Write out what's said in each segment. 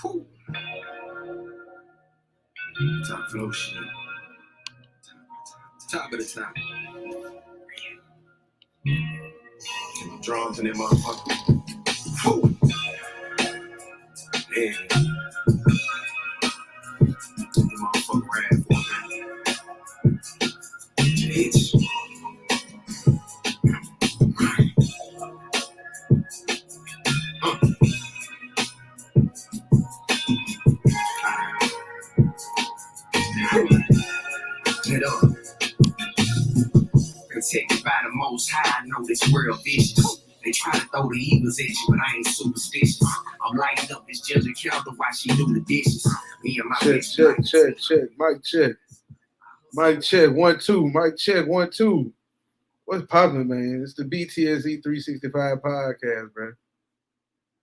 Whew. Top flow shit. Top of the top. Drums in that motherfucker. Whew. Yeah. That motherfucker ran for me. Bitch. Get up. Protected by the most high, I know this world vicious. They try to throw the evils at you, but I ain't superstitious. I'm lighting up this judge counter while she do the dishes. Me and my check. Mic check, 1 2. Mic check, 1 2. What's poppin', man? It's the BTSE 365 podcast, bro.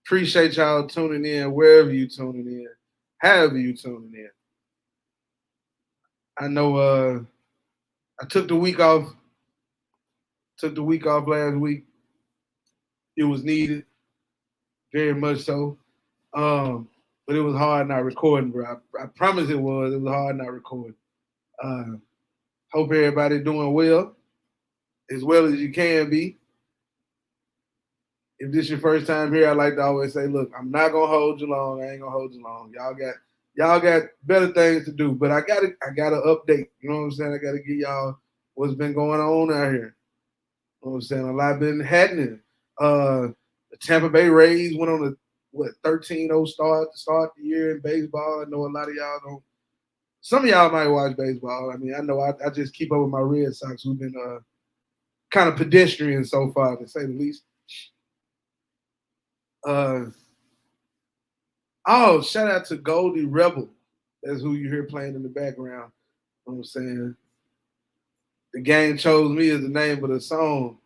Appreciate y'all tuning in wherever you tuning in, however you tuning in. I know I took the week off. Took the week off last week. It was needed, very much so. But it was hard not recording, bro. I promise it was. It was hard not recording. Hope everybody doing well as you can be. If this is your first time here, I like to always say, look, I'm not gonna hold you long. I ain't gonna hold you long. Y'all got better things to do. But I gotta update. You know what I'm saying? I gotta give y'all what's been going on out here. You know what I'm saying? A lot been happening. The Tampa Bay Rays went on a 13-0 start to start the year in baseball. I know a lot of y'all don't. Some of y'all might watch baseball. I mean, I know I just keep up with my Red Sox, who've been kind of pedestrian so far, to say the least. Shout out to Goldie Rebel. That's who you hear playing in the background. You know what I'm saying? The game chose me as the name of the song.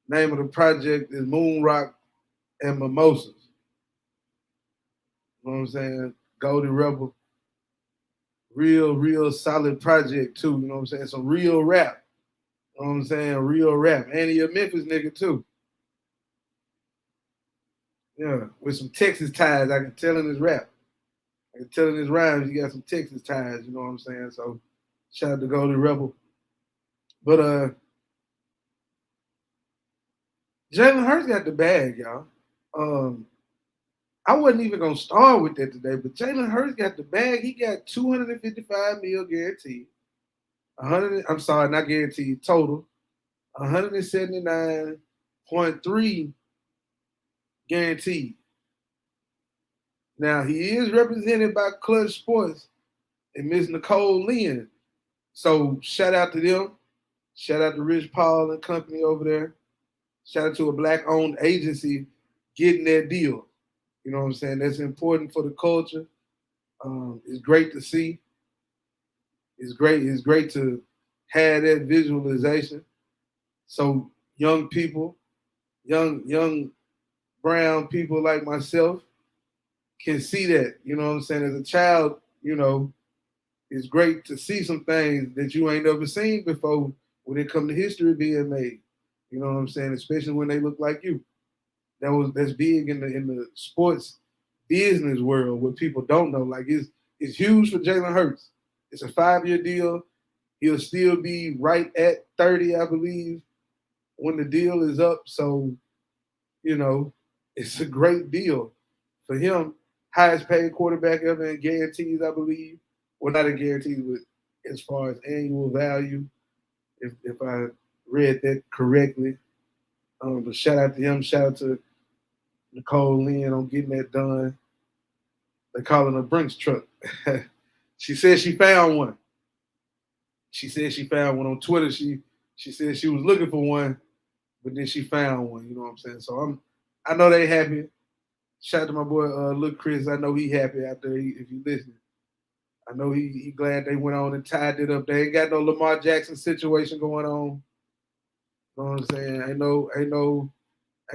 Name of the project is Moon Rock and Mimosas. You know what I'm saying? Goldie Rebel. Real solid project too. You know what I'm saying? Some real rap. You know what I'm saying? Real rap. And he a Memphis nigga too. Yeah, with some Texas ties. I can tell in his rap. I can tell in his rhymes he got some Texas ties, you know what I'm saying? So shout out to Goldie Rebel. But Jalen Hurts got the bag, y'all. I wasn't even gonna start with that today, but Jalen Hurts got the bag. He got $255 million guaranteed. Not guaranteed, total. 179.3 guaranteed. Now he is represented by Clutch Sports and Miss Nicole Lynn. So shout out to them. Shout out to Rich Paul and company over there. Shout out to a black-owned agency getting that deal. You know what I'm saying? That's important for the culture. It's great to see. It's great to have that visualization. So young people, young brown people like myself can see that. You know what I'm saying? As a child, you know, it's great to see some things that you ain't ever seen before when it comes to history being made. You know what I'm saying? Especially when they look like you. That's big in the sports business world what people don't know. Like it's huge for Jalen Hurts. It's a 5-year deal. He'll still be right at 30, I believe, when the deal is up. So, you know, it's a great deal for him. Highest paid quarterback ever in guarantees, I believe. Well, not in guarantees, but as far as annual value, if I read that correctly. But shout out to him. Shout out to Nicole Lynn on getting that done. They call it a Brinks truck. She said she found one. She said she found one on Twitter. She said she was looking for one, but then she found one. You know what I'm saying? So I know they happy. Shout out to my boy Lil Chris. I know he happy out there if you listening. I know he glad they went on and tied it up. They ain't got no Lamar Jackson situation going on. You know what I'm saying? Ain't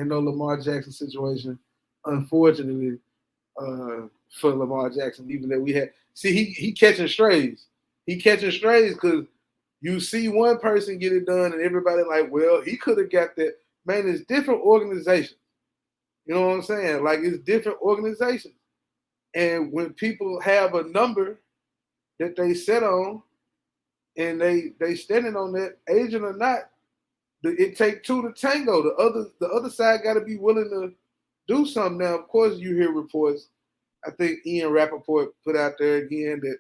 no Lamar Jackson situation. Unfortunately, for Lamar Jackson, even that we had. See, he catching strays. He catching strays because you see one person get it done and everybody like, well, he could have got that. Man, it's different organizations. You know what I'm saying? Like it's different organizations. And when people have a number that they set on and they standing on that, agent or not, it take two to tango. The other side got to be willing to do something. Now, of course, you hear reports. I think Ian Rappaport put out there again that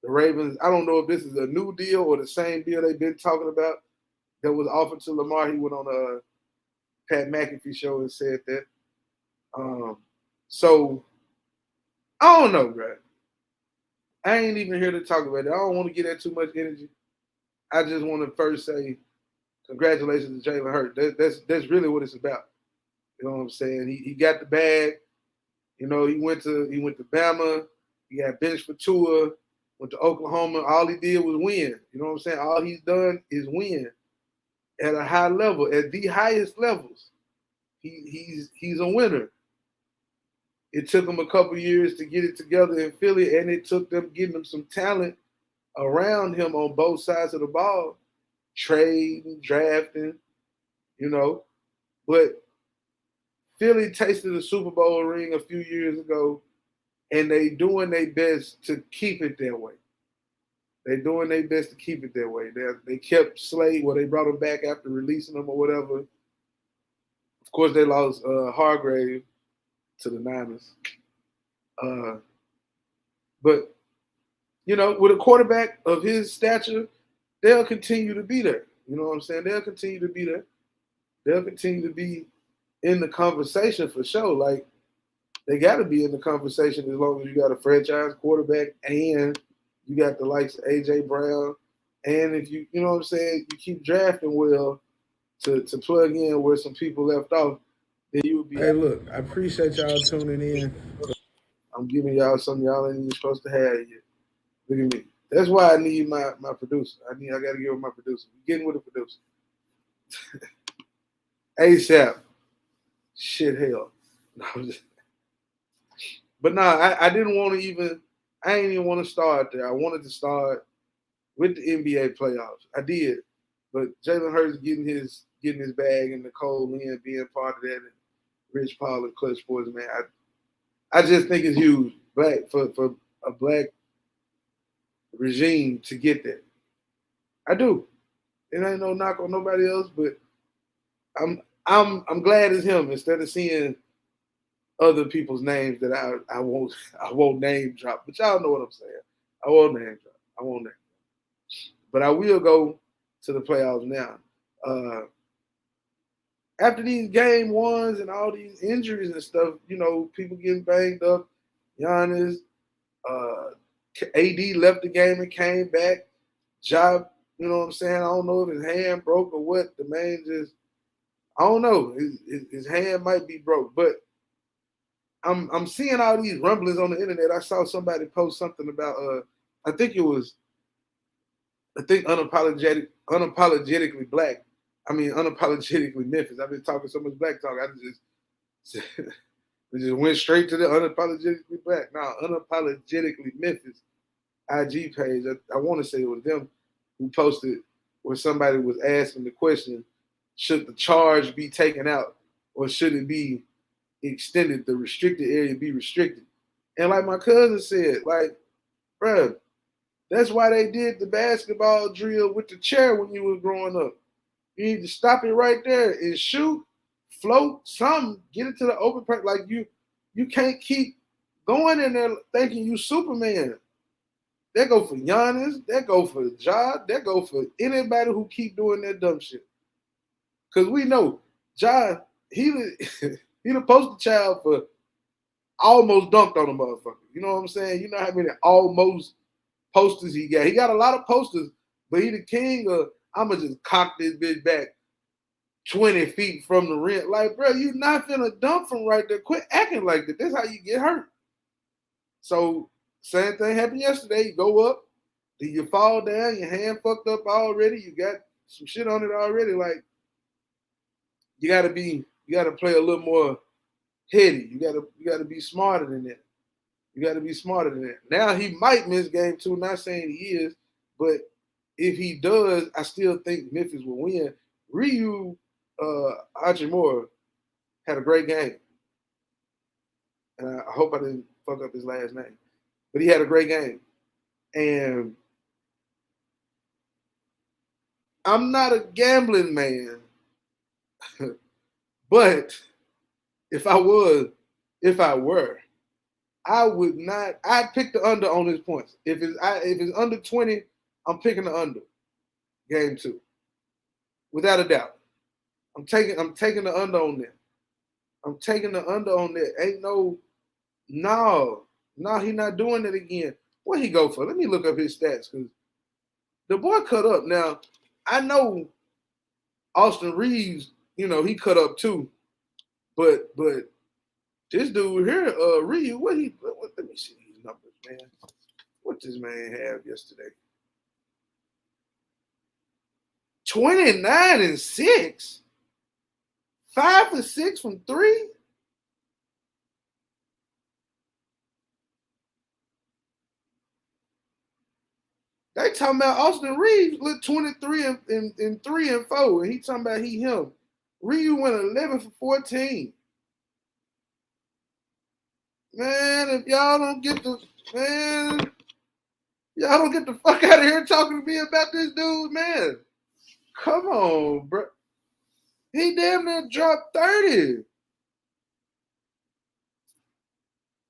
the Ravens. I don't know if this is a new deal or the same deal they've been talking about that was offered to Lamar. He went on a Pat McAfee show and said that. So I don't know, bro. I ain't even here to talk about it. I don't want to get that too much energy. I just want to first say congratulations to Jalen Hurts. That's really what it's about. You know what I'm saying? He got the bag. You know, he went to Bama. He got benched for Tua. Went to Oklahoma. All he did was win. You know what I'm saying? All he's done is win at a high level, at the highest levels. He's a winner. It took him a couple years to get it together in Philly, and it took them getting him some talent around him on both sides of the ball, trading, drafting, you know. But Philly tasted a Super Bowl ring a few years ago, and they doing their best to keep it that way. They doing their best to keep it that way. They kept Slade, well, they brought him back after releasing him or whatever. Of course, they lost Hargrave to the Niners. But, you know, with a quarterback of his stature, they'll continue to be there. You know what I'm saying? They'll continue to be there. They'll continue to be in the conversation for sure. Like, they got to be in the conversation as long as you got a franchise quarterback and you got the likes of A.J. Brown. And if you know what I'm saying, you keep drafting well to plug in where some people left off, then you would be. Hey, look, I appreciate y'all tuning in. I'm giving y'all something y'all ain't even supposed to have yet. Look at me. That's why I need my producer. I got to give him my producer. We're getting with the producer. ASAP. Shit, hell. No, but nah, I didn't want to even. I ain't even want to start there. I wanted to start with the NBA playoffs. I did, but Jalen Hurts getting his bag and Nicole Lynn being part of that, and Rich Paul and Clutch Sports, man. I just think it's huge for a black regime to get that. I do. It ain't no knock on nobody else, but I'm glad it's him instead of seeing other people's names that I won't name drop. But y'all know what I'm saying. I won't name drop. But I will go to the playoffs now. After these game ones and all these injuries and stuff, you know, people getting banged up. Giannis, AD left the game and came back. Job, you know what I'm saying? I don't know if his hand broke or what. The man just, I don't know. His hand might be broke, but I'm seeing all these rumblings on the internet. I saw somebody post something about I think unapologetically black. I mean unapologetically Memphis. I've been talking so much black talk. I just went straight to the unapologetically black. Now unapologetically Memphis IG page. I want to say it was them who posted where somebody was asking the question, should the charge be taken out or should it be extended, the restricted area be restricted? And like my cousin said, like, bruh, that's why they did the basketball drill with the chair when you were growing up. You need to stop it right there and shoot, float, something, get it to the open part. Like you can't keep going in there thinking you Superman. That go for Giannis, that go for Ja, that go for anybody who keep doing that dumb shit. Cause we know Ja, he the poster child for almost dunked on a motherfucker. You know what I'm saying? You know how many almost posters he got. He got a lot of posters, but he the king of I'ma just cock this bitch back 20 feet from the rim. Like, bro, you not finna dunk from right there. Quit acting like that. That's how you get hurt. So same thing happened yesterday. You go up, then you fall down, your hand fucked up already. You got some shit on it already. Like, you gotta play a little more heady. You gotta be smarter than that. You gotta be smarter than that. Now he might miss game 2, not saying he is, but if he does, I still think Memphis will win. Ryu Hachimura had a great game. and I hope I didn't fuck up his last name, but he had a great game. And I'm not a gambling man, but if I were, I would not. I'd pick the under on his points. If it's under 20, I'm picking the under. Game 2, without a doubt. I'm taking the under on that. I'm taking the under on that. Ain't no, he not doing it again. What he go for? Let me look up his stats because the boy cut up. Now I know Austin Reeves. He cut up too, but this dude here, Reeves, what? Let me see these numbers, man. What this man have yesterday? 29-6, 5-6 from 3. They talking about Austin Reeves lit 23 and 3 and 4, and he talking about him. Reeves went 11 for 14. Man, if y'all don't get the fuck out of here talking to me about this dude, man. Come on, bro. He damn near dropped 30.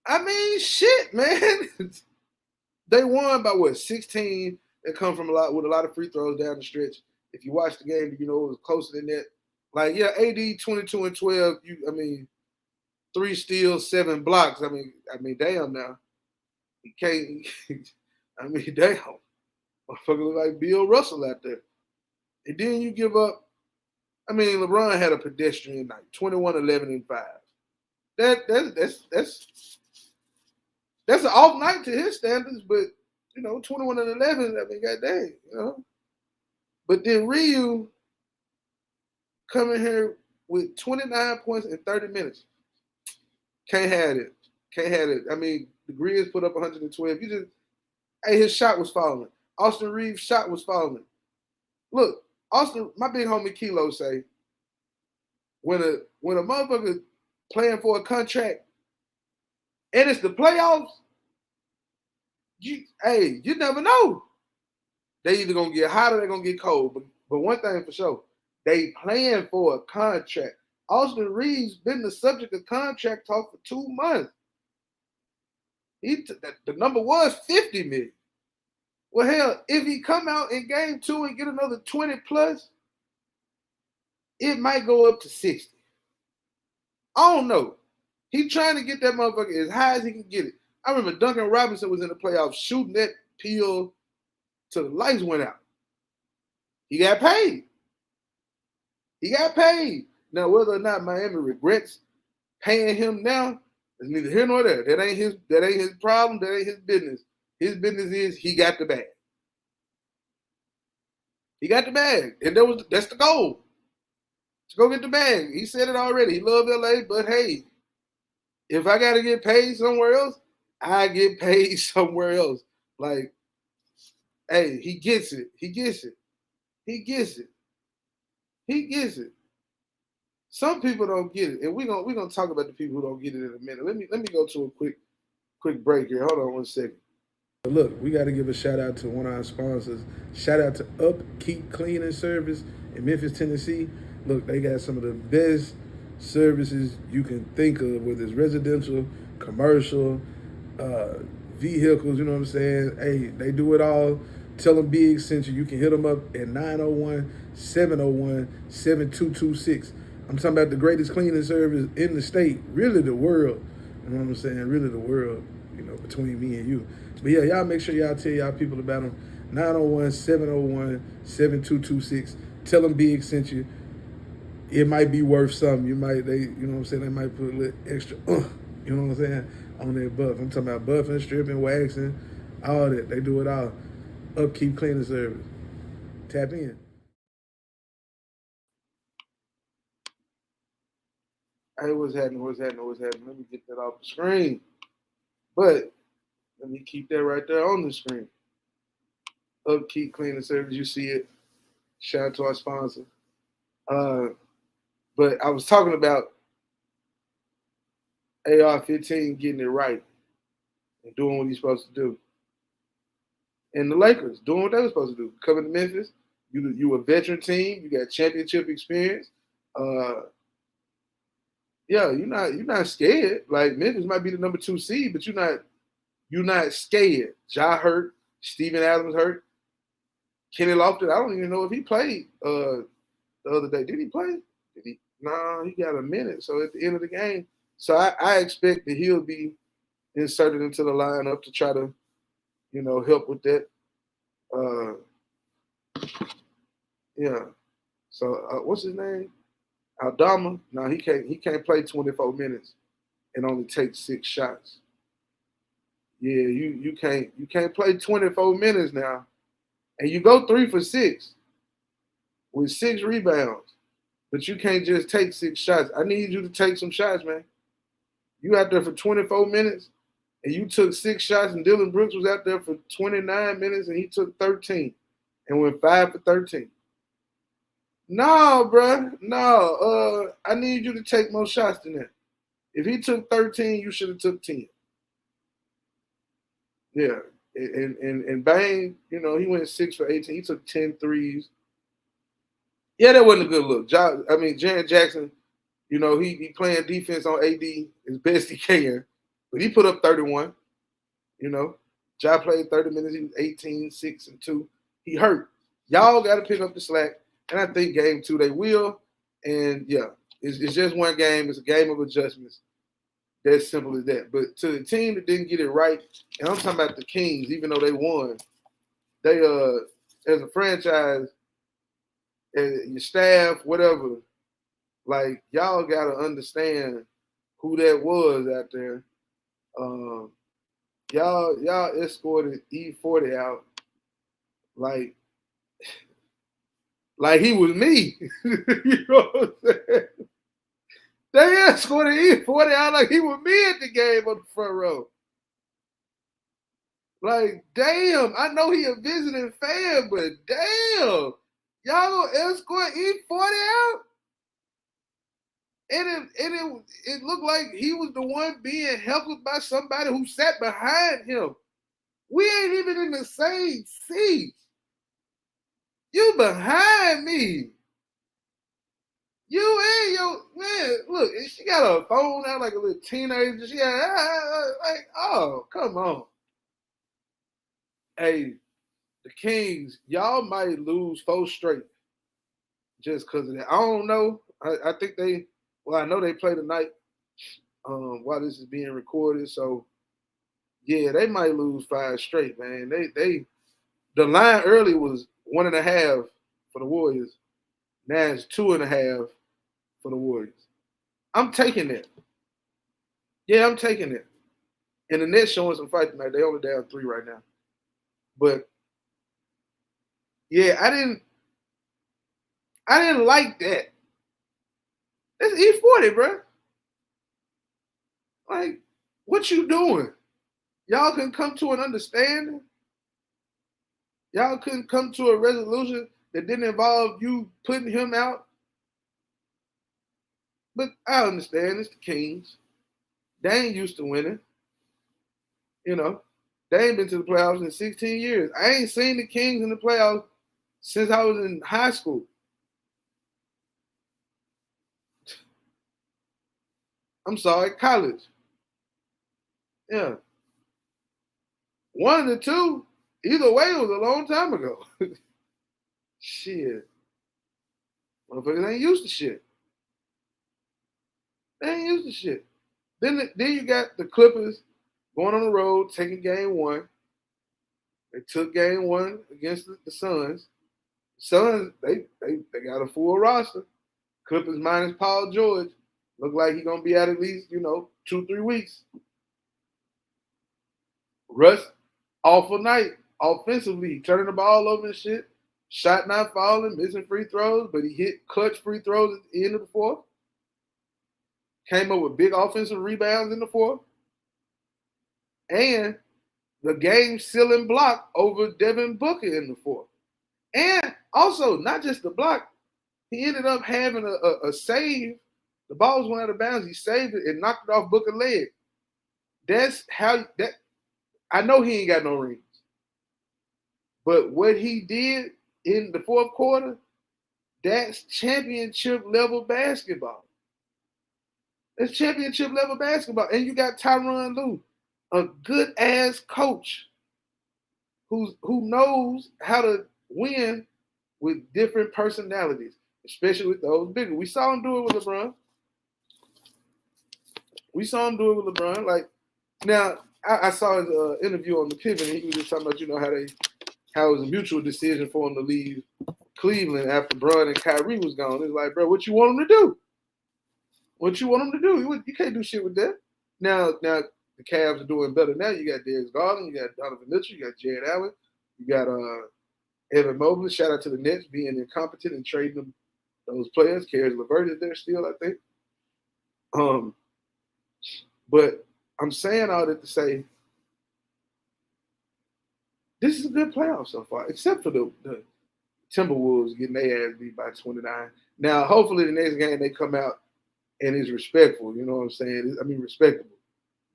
I mean, shit, man. They won by what, 16? They come from a lot of free throws down the stretch. If you watch the game, it was closer than that. Like, yeah, AD 22 and 12. 3 steals, 7 blocks. I mean, damn now. He can't. Damn. Motherfucker look like Bill Russell out there. And then you give up. LeBron had a pedestrian night, 21, 11, and 5. That's an off night to his standards, but 21 and 11. Goddamn, But then Ryu coming here with 29 points in 30 minutes. Can't have it. The Grizz put up 112. His shot was falling. Austin Reeves' shot was falling. Look, Austin, my big homie Kilo say, when a motherfucker playing for a contract and it's the playoffs, you never know. They either gonna get hot or they're gonna get cold. But one thing for sure, they playing for a contract. Austin Reeves been the subject of contract talk for 2 months. The number was 50 million. Well, hell, if he come out in game 2 and get another 20 plus, it might go up to 60. I don't know. He trying to get that motherfucker as high as he can get it. I remember Duncan Robinson was in the playoffs shooting that peel till the lights went out. He got paid. Now, whether or not Miami regrets paying him now is neither here nor there. That ain't his problem. That ain't his business. His business is he got the bag. And that's the goal. To go get the bag. He said it already. He loved LA, but hey, if I gotta get paid somewhere else, I get paid somewhere else. Like, hey, he gets it. Some people don't get it, and we're gonna talk about the people who don't get it in a minute. Let me go to a quick break here. Hold on 1 second. Look, we got to give a shout out to one of our sponsors. Shout out to Upkeep Cleaning Service in Memphis, Tennessee. Look, they got some of the best services you can think of, whether it's residential, commercial, vehicles, you know what I'm saying? Hey, they do it all. Tell them Bigg sent you. You can hit them up at 901-701-7226. I'm talking about the greatest cleaning service in the state, really the world. You know what I'm saying? Really the world, between me and you. But yeah, y'all make sure y'all tell y'all people about them. 901-701-7226. Tell them Bigg sent you. It might be worth something. You know what I'm saying? They might put a little extra, you know what I'm saying, on their buff. I'm talking about buffing, stripping, waxing, all that. They do it all. Upkeep Cleaning Service. Tap in. Hey, what's happening? Let me get that off the screen. But let me keep that right there on the screen. Upkeep Cleaning Service. You see it. Shout out to our sponsor. But I was talking about AR-15 getting it right and doing what he's supposed to do. And the Lakers doing what they were supposed to do. Coming to Memphis, you a veteran team, you got championship experience. Yeah, you're not scared. Like Memphis might be the number 2 seed, but you're not scared. Ja hurt, Steven Adams hurt, Kenny Lofton. I don't even know if he played the other day. Did he play? Did he? No, he got a minute. So at the end of the game, so I expect that he'll be inserted into the lineup to try to, help with that. Yeah. So what's his name? Aldama. No, he can't play 24 minutes and only take 6 shots. Yeah, you can't play 24 minutes now, and you go 3 for 6 with 6 rebounds, but you can't just take 6 shots. I need you to take some shots, man. You out there for 24 minutes, and you took 6 shots, and Dylan Brooks was out there for 29 minutes, and he took 13 and went 5 for 13. No, bro. No. I need you to take more shots than that. If he took 13, you should have took 10. Yeah. And Bang, he went 6 for 18. He took 10 threes. Yeah, that wasn't a good look. Jaren Jackson, he playing defense on AD as best he can. But he put up 31. Ja played 30 minutes. He was 18, 6, and 2. He hurt. Y'all got to pick up the slack. And I think game 2 they will. And, yeah, it's just one game. It's a game of adjustments. That's simple as that. But to the team that didn't get it right, and I'm talking about the Kings, even though they won, they, as a franchise, your staff, whatever, like, y'all got to understand who that was out there. Y'all escorted E40 out like he was me. You know what I'm saying? They escorted E40 out like he was me at the game on the front row. Like, damn, I know he a visiting fan, but damn, y'all gonna escort E40 out? And it looked like he was the one being helped by somebody who sat behind him. We ain't even in the same seat. You behind me. You and your man, look, she got a phone out like a little teenager. She like, oh, come on. Hey, the Kings, y'all might lose 4 straight just because of that. I don't know. I think I know they play tonight while this is being recorded. So, yeah, they might lose 5 straight, man. The line early was 1.5 for the Warriors. Now it's 2.5 for the Warriors. I'm taking that. Yeah, I'm taking it. And the Nets showing some fight tonight. They only down 3 right now. But yeah, I didn't like that. That's E40, bro. Like, what you doing? Y'all couldn't come to an understanding? Y'all couldn't come to a resolution that didn't involve you putting him out? But I understand, it's the Kings. They ain't used to winning. They ain't been to the playoffs in 16 years. I ain't seen the Kings in the playoffs since I was in high school. I'm sorry, college. Yeah. 1 of the 2, either way, it was a long time ago. Shit. Motherfuckers ain't used to shit. They ain't used to shit. Then you got the Clippers going on the road, taking game 1. They took game 1 against the Suns. Suns, they got a full roster. Clippers minus Paul George. Look like he's gonna be out at least, 2-3 weeks. Russ, awful night offensively, turning the ball over and shit. Shot not falling, missing free throws, but he hit clutch free throws at the end of the 4th. Came up with big offensive rebounds in the 4th. And the game-sealing block over Devin Booker in the 4th. And also, not just the block, he ended up having a save The ball was going out of bounds. He saved it and knocked it off Booker's leg. That's how that. I know he ain't got no rings, but what he did in the fourth quarter, that's championship level basketball. That's championship level basketball. And you got Tyronn Lue, a good ass coach who knows how to win with different personalities, especially with those bigger. We saw him do it with LeBron. Like now, I saw his interview on the Pivot, and he was just talking about how it was a mutual decision for him to leave Cleveland after Bron and Kyrie was gone. It's like, bro, what you want him to do? What you want him to do? You can't do shit with that. Now the Cavs are doing better now. You got Darius Garland, you got Donovan Mitchell, you got Jared Allen, you got Evan Mobley. Shout out to the Nets being incompetent and trading them those players. Caris LeVert is there still, I think. But I'm saying all that to say this is a good playoff so far, except for the Timberwolves getting their ass beat by 29. Now, hopefully the next game they come out and it's respectful. You know what I'm saying? I mean, respectable.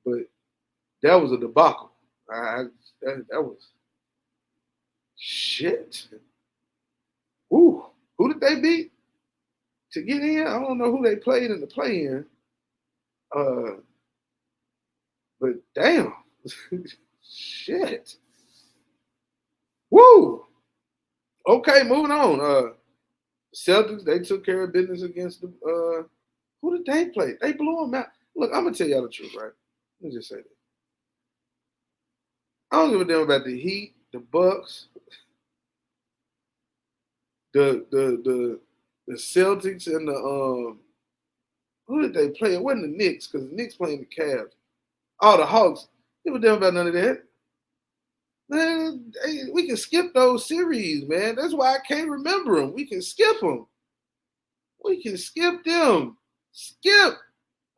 But that was a debacle. That was shit. Ooh, who did they beat to get in? I don't know who they played in the play-in. But damn, shit. Woo. Okay, moving on. Celtics, they took care of business against the. Who did they play? They blew them out. Look, I'm gonna tell y'all the truth, right? Let me just say this. I don't give a damn about the Heat, the Bucks, the Celtics, and the who did they play? It wasn't the Knicks, because the Knicks playing the Cavs. Oh, the Hawks. Give a damn about none of that. Man, we can skip those series, man. That's why I can't remember them. We can skip them. We can skip them. Skip.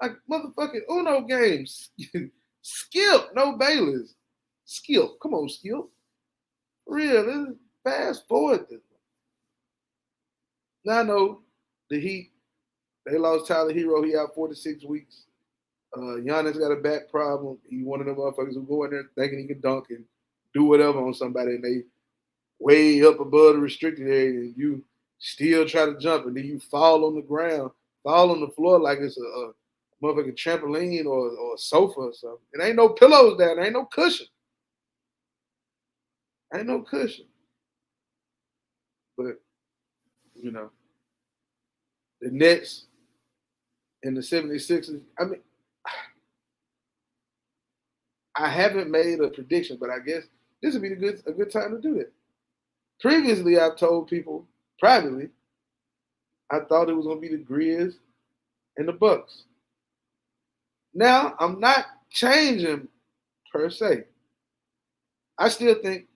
Like motherfucking Uno games. Skip. No Bayless. Skip. Come on, Skip. For real. Let's fast forward this. Now I know the Heat, they lost Tyler Hero. He out 4 to 6 weeks. Giannis got a back problem. He one of them motherfuckers who go in there thinking he can dunk and do whatever on somebody, and they way up above the restricted area, and you still try to jump, and then you fall on the ground, fall on the floor like it's a motherfucking trampoline or a sofa or something. It ain't no pillows down there. Ain't no cushion. Ain't no cushion. But, you know, the Nets and the 76ers, I mean, I haven't made a prediction, but I guess this would be a good time to do that. Previously, I've told people privately, I thought it was going to be the Grizz and the Bucks. Now, I'm not changing per se. I still think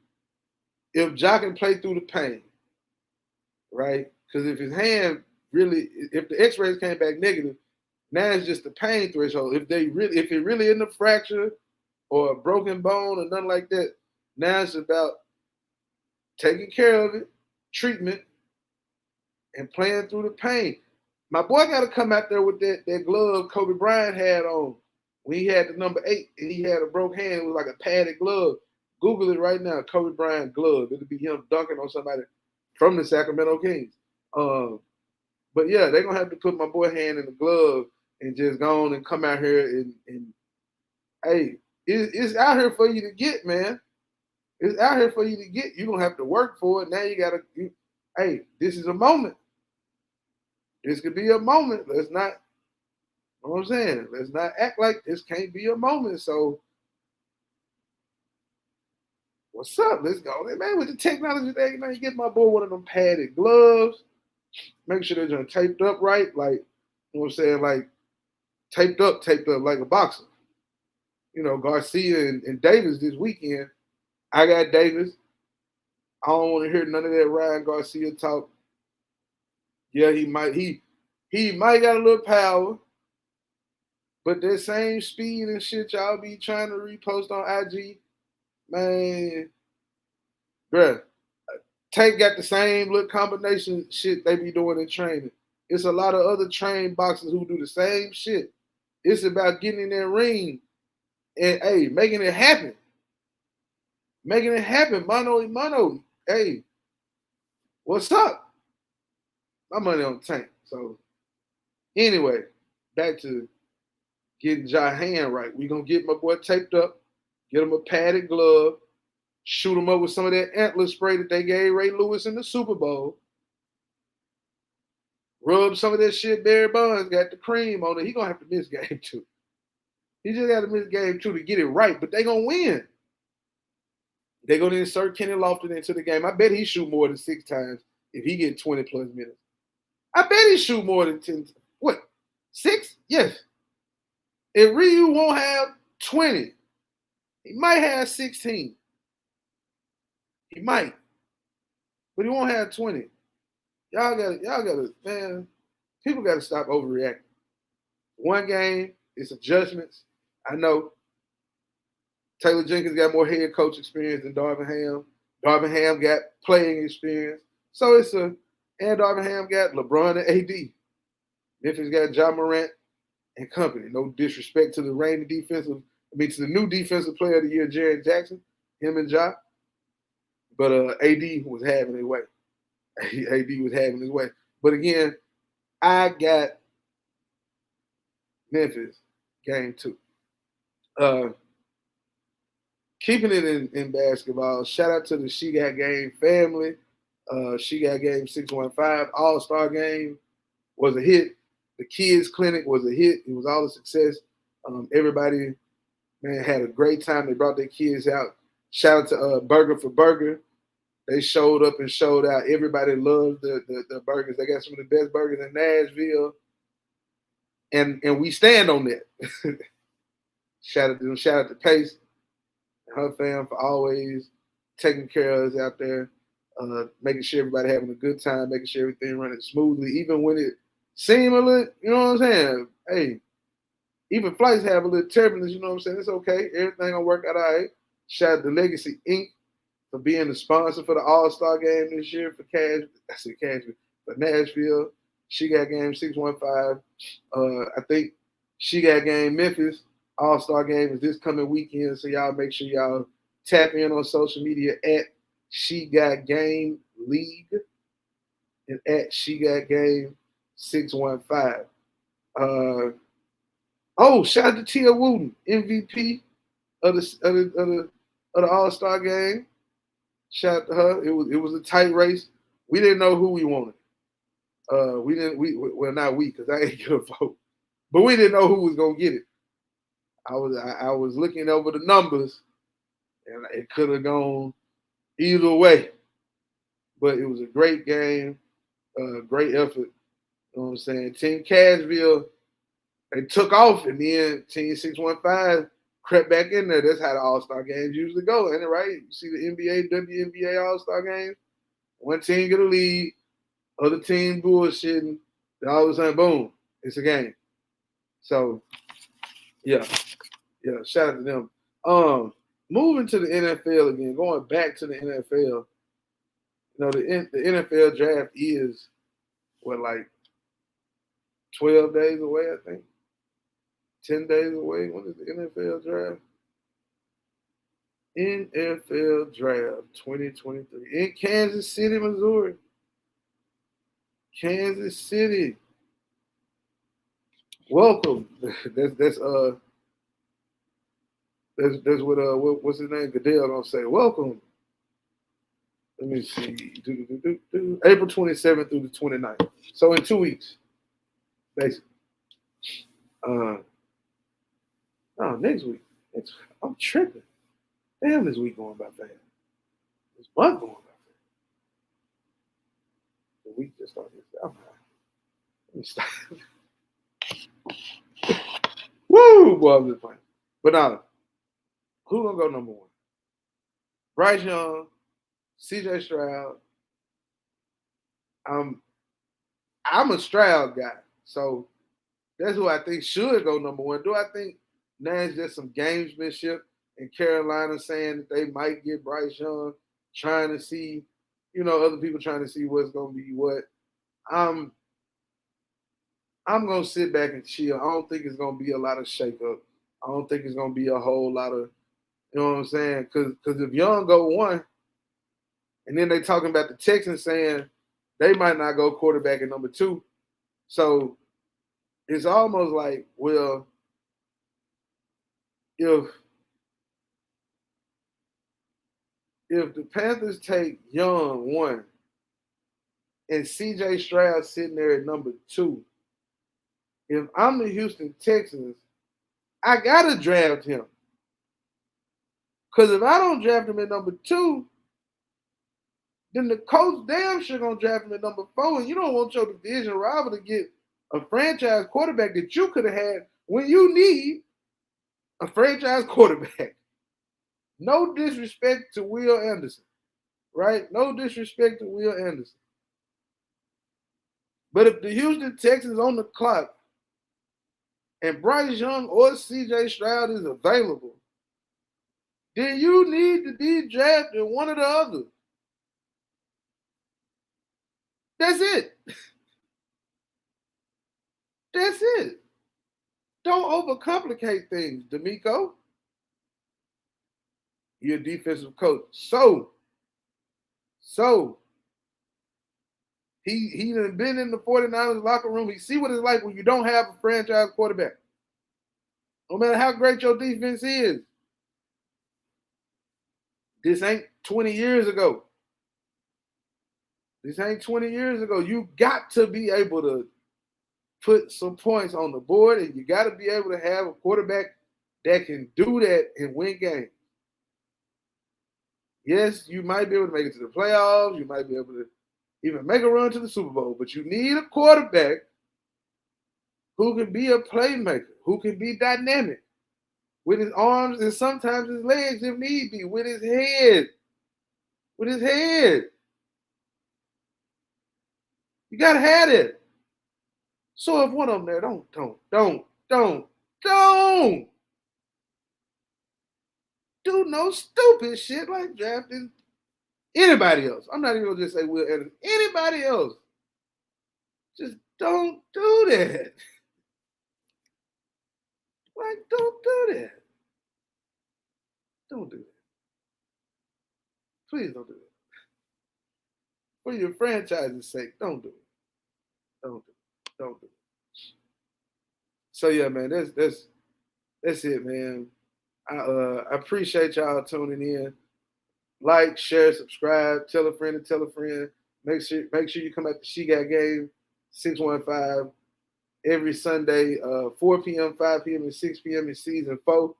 if Ja can play through the pain, right? Because if his hand really, if the X-rays came back negative, now it's just the pain threshold. If it really isn't a fracture or a broken bone or nothing like that, now it's about taking care of it, treatment, and playing through the pain. My boy got to come out there with that glove Kobe Bryant had on when he had the number 8 and he had a broke hand. It was like a padded glove. Google it right now, Kobe Bryant glove. It'll be him dunking on somebody from the Sacramento Kings. But yeah, they're going to have to put my boy hand in the glove and just go on and come out here and hey, it's out here for you to get, man. It's out here for you to get. You're going to have to work for it. Now you got to, hey, this is a moment. This could be a moment. Let's not, you know what I'm saying? Let's not act like this can't be a moment. So, what's up? Let's go. Man, with the technology thing, you get my boy one of them padded gloves. Make sure they're taped up right. Like, you know what I'm saying? Like, taped up like a boxer. You know, Garcia and Davis this weekend. I got Davis. I don't want to hear none of that Ryan Garcia talk. Yeah, he might got a little power, but that same speed and shit y'all be trying to repost on IG, man, bruh. Tank got the same little combination shit they be doing in training. It's a lot of other trained boxers who do the same shit. It's about getting in that ring and hey, making it happen. Making it happen, mano a mano. Hey, what's up? My money on the tank. So anyway, back to getting Ja hand right. We gonna get my boy taped up, get him a padded glove, shoot him up with some of that antler spray that they gave Ray Lewis in the Super Bowl. Rub some of that shit Barry Bonds got the cream on it. He gonna have to miss game 2. He just got to miss game 2 to get it right, but they gonna win. They gonna insert Kenny Lofton into the game. I bet he shoot more than 6 times if he get 20 plus minutes. I bet he shoot more than 10. What? 6? Yes. If Ryu won't have 20, he might have 16. He might, but he won't have 20. Y'all gotta, man. People gotta stop overreacting. One game, it's adjustments. I know Taylor Jenkins got more head coach experience than Darvin Ham. Darvin Ham got playing experience. So and Darvin Ham got LeBron and AD. Memphis got Ja Morant and company. No disrespect to the to the new defensive player of the year, Jaren Jackson, him and Ja. But AD was having his way. AD was having his way. But again, I got Memphis game 2. Keeping it in basketball, shout out to the She Got Game family. She Got Game 615 All-Star Game was a hit. The kids clinic was a hit. It was all a success. Everybody, man, had a great time. They brought their kids out. Shout out to Burger for Burger. They showed up and showed out. Everybody loved the burgers. They got some of the best burgers in Nashville. And we stand on that. Shout out to them. Shout out to Pace and her fam for always taking care of us out there, making sure everybody having a good time, making sure everything running smoothly, even when it seemed a little, you know what I'm saying? Hey, even flights have a little turbulence, you know what I'm saying? It's okay. Everything gonna work out all right. Shout out to Legacy Inc. for being the sponsor for the All-Star Game this year for for Nashville. She Got Game 615. I think She Got Game Memphis All-Star Game is this coming weekend, so y'all make sure y'all tap in on social media at She Got Game League and at She Got Game 615. Shout out to Tia Wooten, MVP of the All-Star Game. Shout out to her. It was a tight race. We didn't know who we wanted. Not we, because I ain't get a vote. But we didn't know who was gonna get it. I was looking over the numbers, and it could have gone either way. But it was a great game, great effort. You know what I'm saying? Team Cashville, they took off, and then Team 615 crept back in there. That's how the All-Star games usually go, ain't it right? You see the NBA, WNBA All-Star games? One team get a lead, other team bullshitting, then all of a sudden, boom, it's a game. So, yeah, shout out to them. Moving to the NFL again, going back to the NFL. You know, the NFL draft is, like 12 days away, I think? 10 days away. When is the NFL draft? NFL Draft 2023 in Kansas City, Missouri. Kansas City. Welcome. That's what what's his name? Goodell gonna say. Welcome. Let me see. April 27th through the 29th. So in 2 weeks, basically. Next week. I'm tripping. Damn, this week going by fast. This month going by fast. The week just started. Let me stop. Woo! Boy, I'm just playing. But now, who gonna go number 1? Bryce Young, CJ Stroud. I'm a Stroud guy, so that's who I think should go number 1. Do I think now it's just some gamesmanship in Carolina saying that they might get Bryce Young, trying to see, other people trying to see what's going to be what? I'm gonna sit back and chill. I don't think it's gonna be a lot of shakeup. I don't think it's gonna be a whole lot of, you know what I'm saying? Because if Young go one, and then they talking about the Texans saying they might not go quarterback at number two, so it's almost like, well, if if the Panthers take Young one and CJ Stroud sitting there at number two, if I'm the Houston Texans, I gotta draft him. Because if I don't draft him at number two, then the coach damn sure gonna draft him at number four. And you don't want your division rival to get a franchise quarterback that you could have had when you need a franchise quarterback. No disrespect to Will Anderson, right? No disrespect to Will Anderson. But if the Houston Texans on the clock and Bryce Young or CJ Stroud is available, then you need to be drafting one or the other. That's it. That's it. Don't overcomplicate things, D'Amico. You're a defensive coach. So he done been in the 49ers locker room. He see what it's like when you don't have a franchise quarterback. No matter how great your defense is. This ain't 20 years ago. This ain't 20 years ago. You got to be able to put some points on the board, and you got to be able to have a quarterback that can do that and win games. Yes, you might be able to make it to the playoffs. You might be able to even make a run to the Super Bowl, but you need a quarterback who can be a playmaker, who can be dynamic with his arms and sometimes his legs if need be, with his head. With his head. You got to have it. So if one of them there, don't do no stupid shit like drafting anybody else. I'm not even gonna just say Will Anderson. Anybody else. Just don't do that. Like, don't do that. Don't do that. Please don't do that. For your franchise's sake, don't do it. Don't do it. Don't do it. So yeah, man, that's it, man. I appreciate y'all tuning in. Like, share, subscribe, tell a friend to tell a friend. Make sure you come at the She Got Game 615 every Sunday, 4 p.m., 5 p.m., and 6 p.m. in season 4.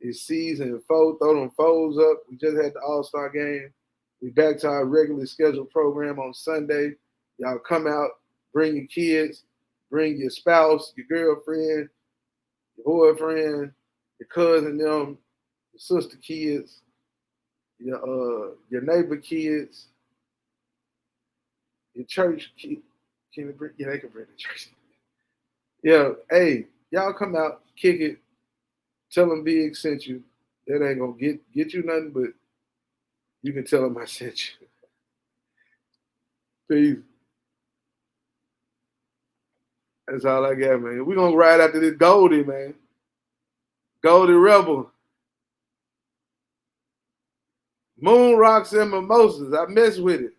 It's season 4. Throw them foes up. We just had the All-Star game. We back to our regularly scheduled program on Sunday. Y'all come out, bring your kids, bring your spouse, your girlfriend, your boyfriend, your cousin, them, your sister kids, your neighbor kids, your church kids. Can they bring? Yeah, they can bring the church. Yeah, hey, y'all come out, kick it, tell them Bigg sent you. That ain't gonna get you nothing, but you can tell them I sent you. Peace. That's all I got, man. We're gonna ride after this Goldie, man. Goldie Rebel. Moon rocks and mimosas. I mess with it.